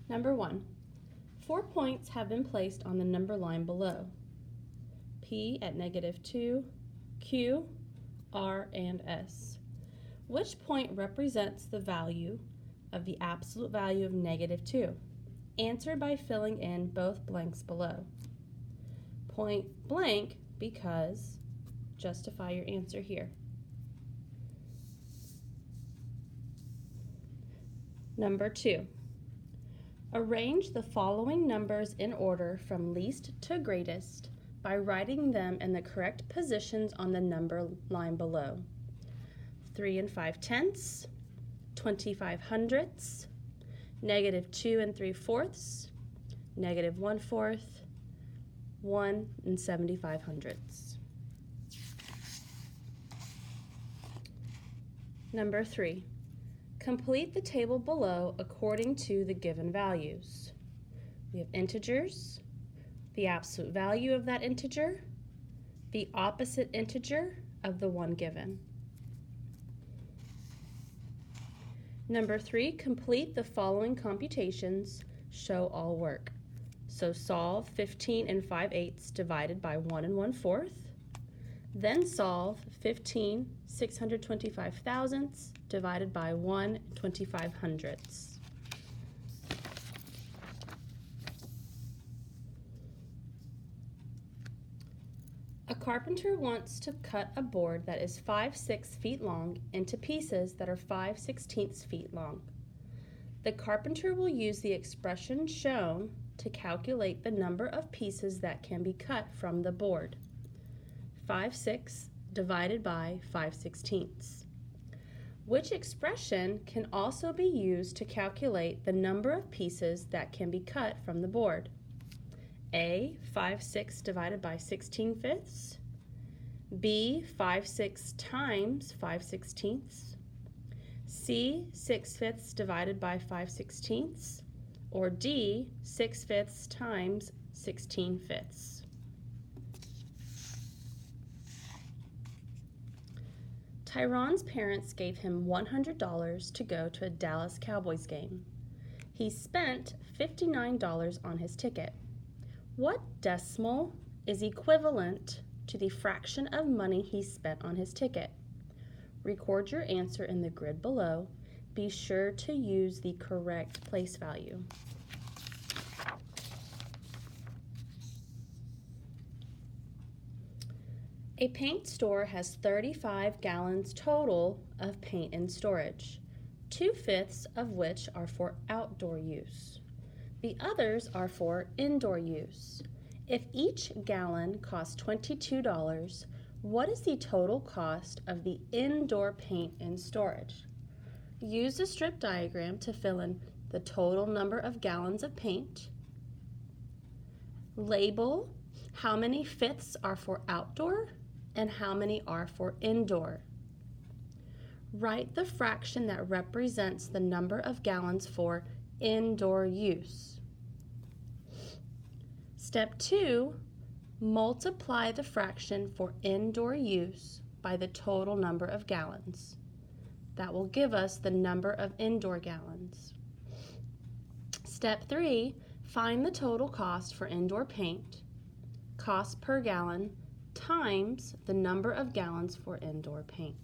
Number 1. 4 points have been placed on the number line below. P at -2, Q, R, and S. Which point represents the value of the absolute value of -2? Answer by filling in both blanks below. Point blank because justify your answer here. Number 2. Arrange the following numbers in order from least to greatest by writing them in the correct positions on the number line below. 3 5/10, 25 hundredths, -2 3/4, -1/4, 1 75 hundredths. Number 3. Complete the table below according to the given values. We have integers, the absolute value of that integer, the opposite integer of the one given. Number 3, complete the following computations, show all work. So solve 15 5/8 divided by 1 1/4. Then solve 15 625 thousandths divided by 1 25 hundredths. A carpenter wants to cut a board that is 5/6 feet long into pieces that are 5/16 feet long. The carpenter will use the expression shown to calculate the number of pieces that can be cut from the board. 5/6 divided by 5/16. Which expression can also be used to calculate the number of pieces that can be cut from the board? A, 5/6 divided by 16/5, B, 5/6 times 5/16, C, 6/5 divided by 5/16, or D, 6/5 times 16/5. Tyron's parents gave him $100 to go to a Dallas Cowboys game. He spent $59 on his ticket. What decimal is equivalent to the fraction of money he spent on his ticket? Record your answer in the grid below. Be sure to use the correct place value. A paint store has 35 gallons total of paint in storage, 2/5 of which are for outdoor use. The others are for indoor use. If each gallon costs $22, what is the total cost of the indoor paint in storage? Use the strip diagram to fill in the total number of gallons of paint. Label how many fifths are for outdoor and how many are for indoor. Write the fraction that represents the number of gallons for indoor use. Step 2, multiply the fraction for indoor use by the total number of gallons. That will give us the number of indoor gallons. Step 3, find the total cost for indoor paint, cost per gallon, times the number of gallons for indoor paint.